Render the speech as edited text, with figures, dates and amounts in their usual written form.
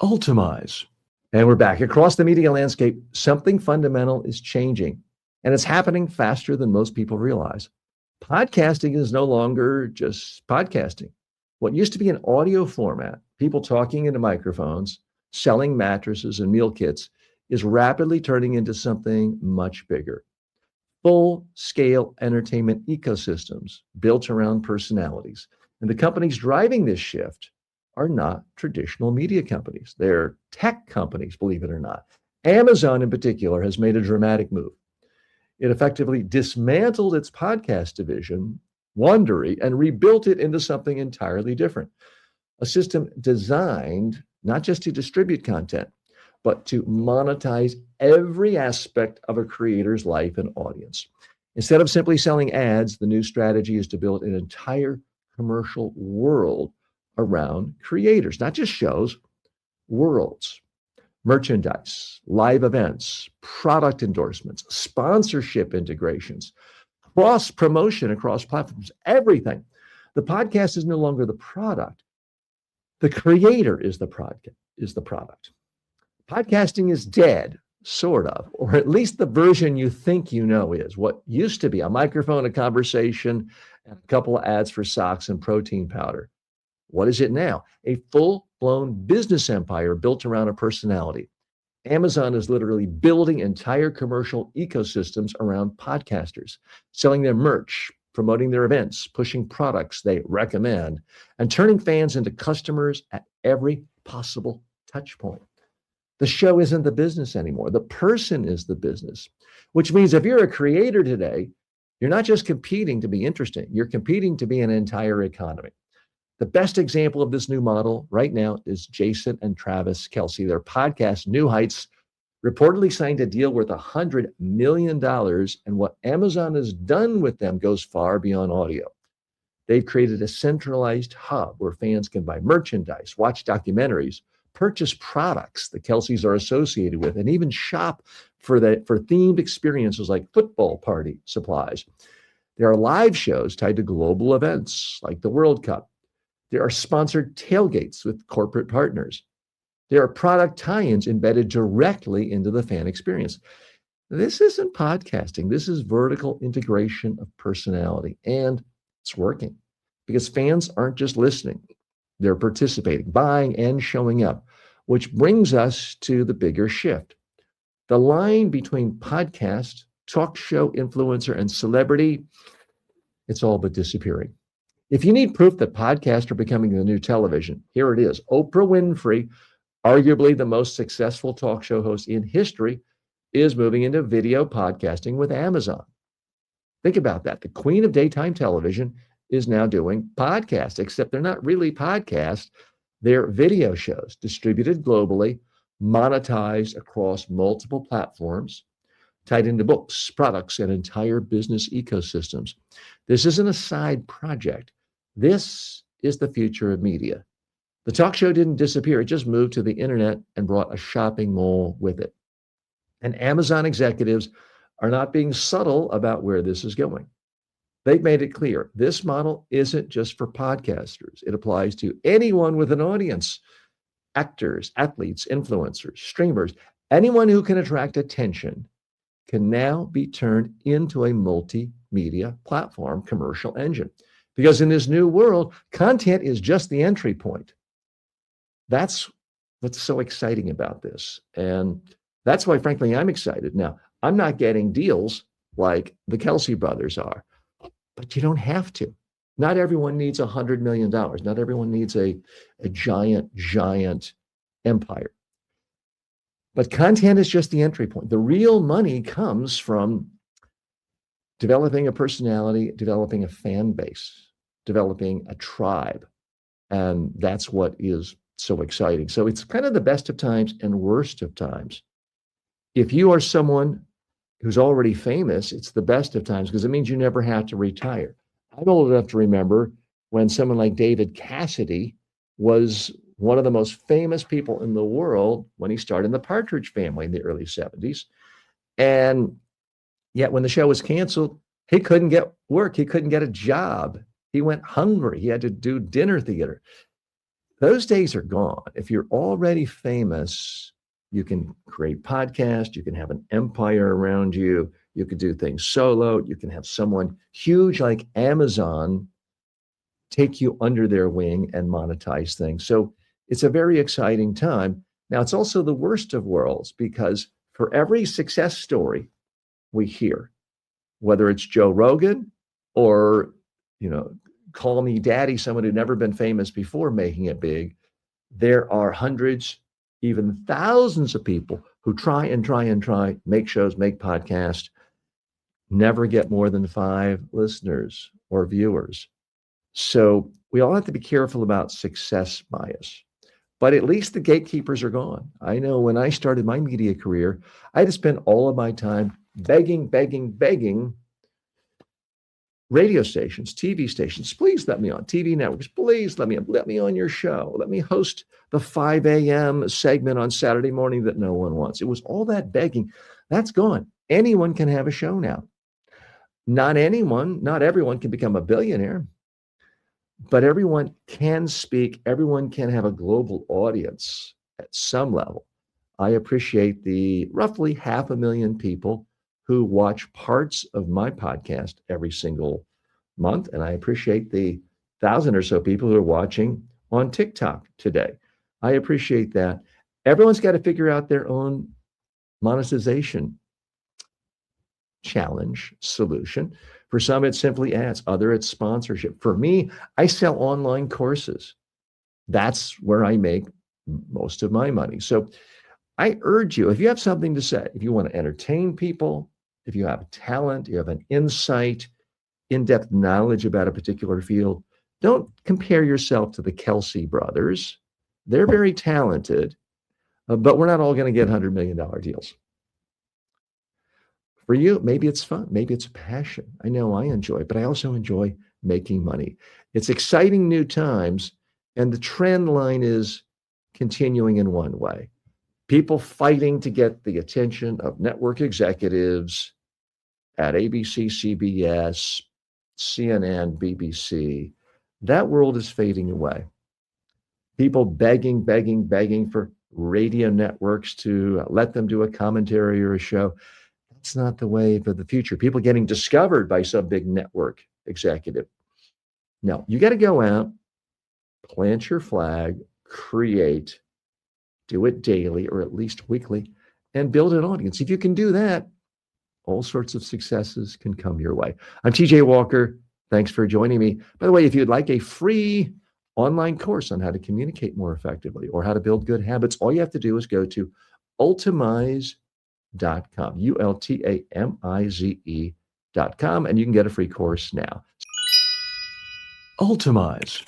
Ultimize. And we're back. Across the media landscape, something fundamental is changing, and it's happening faster than most people realize. Podcasting is no longer just podcasting. What used to be an audio format, people talking into microphones, selling mattresses and meal kits, is rapidly turning into something much bigger. Full scale entertainment ecosystems built around personalities. And the companies driving this shift are not traditional media companies. They're tech companies, believe it or not. Amazon, in particular, has made a dramatic move. It effectively dismantled its podcast division, Wondery, and rebuilt it into something entirely different. A system designed not just to distribute content, but to monetize every aspect of a creator's life and audience. Instead of simply selling ads, the new strategy is to build an entire commercial world around creators, not just shows, worlds, merchandise, live events, product endorsements, sponsorship integrations, cross promotion across platforms, everything. The podcast is no longer the product. The creator is the product. Podcasting is dead, sort of, or at least the version you think you know is. What used to be a microphone, a conversation, and a couple of ads for socks and protein powder. What is it now? A full-blown business empire built around a personality. Amazon is literally building entire commercial ecosystems around podcasters, selling their merch, promoting their events, pushing products they recommend, and turning fans into customers at every possible touch point. The show isn't the business anymore. The person is the business, which means if you're a creator today, you're not just competing to be interesting, you're competing to be an entire economy. The best example of this new model right now is Jason and Travis Kelce. Their podcast, New Heights, reportedly signed a deal worth $100 million. And what Amazon has done with them goes far beyond audio. They've created a centralized hub where fans can buy merchandise, watch documentaries, purchase products the Kelces are associated with, and even shop for themed experiences like football party supplies. There are live shows tied to global events like the World Cup. There are sponsored tailgates with corporate partners. There are product tie-ins embedded directly into the fan experience. This isn't podcasting. This is vertical integration of personality, and it's working because fans aren't just listening. They're participating, buying, and showing up, which brings us to the bigger shift. The line between podcast, talk show influencer, and celebrity, it's all but disappearing. If you need proof that podcasts are becoming the new television, here it is. Oprah Winfrey, arguably the most successful talk show host in history, is moving into video podcasting with Amazon. Think about that. The queen of daytime television is now doing podcasts, except they're not really podcasts. They're video shows distributed globally, monetized across multiple platforms, tied into books, products, and entire business ecosystems. This isn't a side project. This is the future of media. The talk show didn't disappear. It just moved to the internet and brought a shopping mall with it. And Amazon executives are not being subtle about where this is going. They've made it clear this model isn't just for podcasters. It applies to anyone with an audience, actors, athletes, influencers, streamers, anyone who can attract attention can now be turned into a multimedia platform commercial engine. Because in this new world, content is just the entry point. That's what's so exciting about this. And that's why, frankly, I'm excited. Now, I'm not getting deals like the Kelce brothers are, but you don't have to. Not everyone needs $100 million. Not everyone needs a giant empire. But content is just the entry point. The real money comes from developing a personality, developing a fan base, developing a tribe. And that's what is so exciting. So it's kind of the best of times and worst of times. If you are someone who's already famous, it's the best of times because it means you never have to retire. I'm old enough to remember when someone like David Cassidy was one of the most famous people in the world when he started in the Partridge Family in the early 70s. And yet when the show was canceled, he couldn't get work. He couldn't get a job. He went hungry. He had to do dinner theater. Those days are gone. If you're already famous, you can create podcasts, you can have an empire around you, you could do things solo, you can have someone huge like Amazon take you under their wing and monetize things. So it's a very exciting time. Now, it's also the worst of worlds because for every success story we hear, whether it's Joe Rogan or, you know, call me daddy, someone who'd never been famous before making it big, there are hundreds, even thousands of people who try and try and try, make shows, make podcasts, never get more than 5 listeners or viewers. So we all have to be careful about success bias. But at least the gatekeepers are gone. I know when I started my media career, I had to spend all of my time begging radio stations, TV stations, please let me on, TV networks, please let me on your show. Let me host the 5 a.m. segment on Saturday morning that no one wants. It was all that begging. That's gone. Anyone can have a show now. Not everyone can become a billionaire, but everyone can speak. Everyone can have a global audience at some level. I appreciate the roughly 500,000 people who watch parts of my podcast every single month. And I appreciate the 1,000 or so people who are watching on TikTok today. I appreciate that. Everyone's got to figure out their own monetization challenge solution. For some, it's simply ads. Other, it's sponsorship. For me, I sell online courses. That's where I make most of my money. So I urge you, if you have something to say, if you want to entertain people, if you have talent, you have an insight, in-depth knowledge about a particular field, don't compare yourself to the Kelsey brothers. They're very talented, but we're not all going to get $100 million deals. For you, maybe it's fun. Maybe it's a passion. I know I enjoy it, but I also enjoy making money. It's exciting new times, and the trend line is continuing in one way. People fighting to get the attention of network executives at ABC, CBS, CNN, BBC. That world is fading away. People begging for radio networks to let them do a commentary or a show. That's not the way for the future. People getting discovered by some big network executive. No, you got to go out, plant your flag, create, do it daily or at least weekly, and build an audience. If you can do that, all sorts of successes can come your way. I'm TJ Walker. Thanks for joining me. By the way, if you'd like a free online course on how to communicate more effectively or how to build good habits, all you have to do is go to ultamize.com, ultamize.com, and you can get a free course now. Ultimize.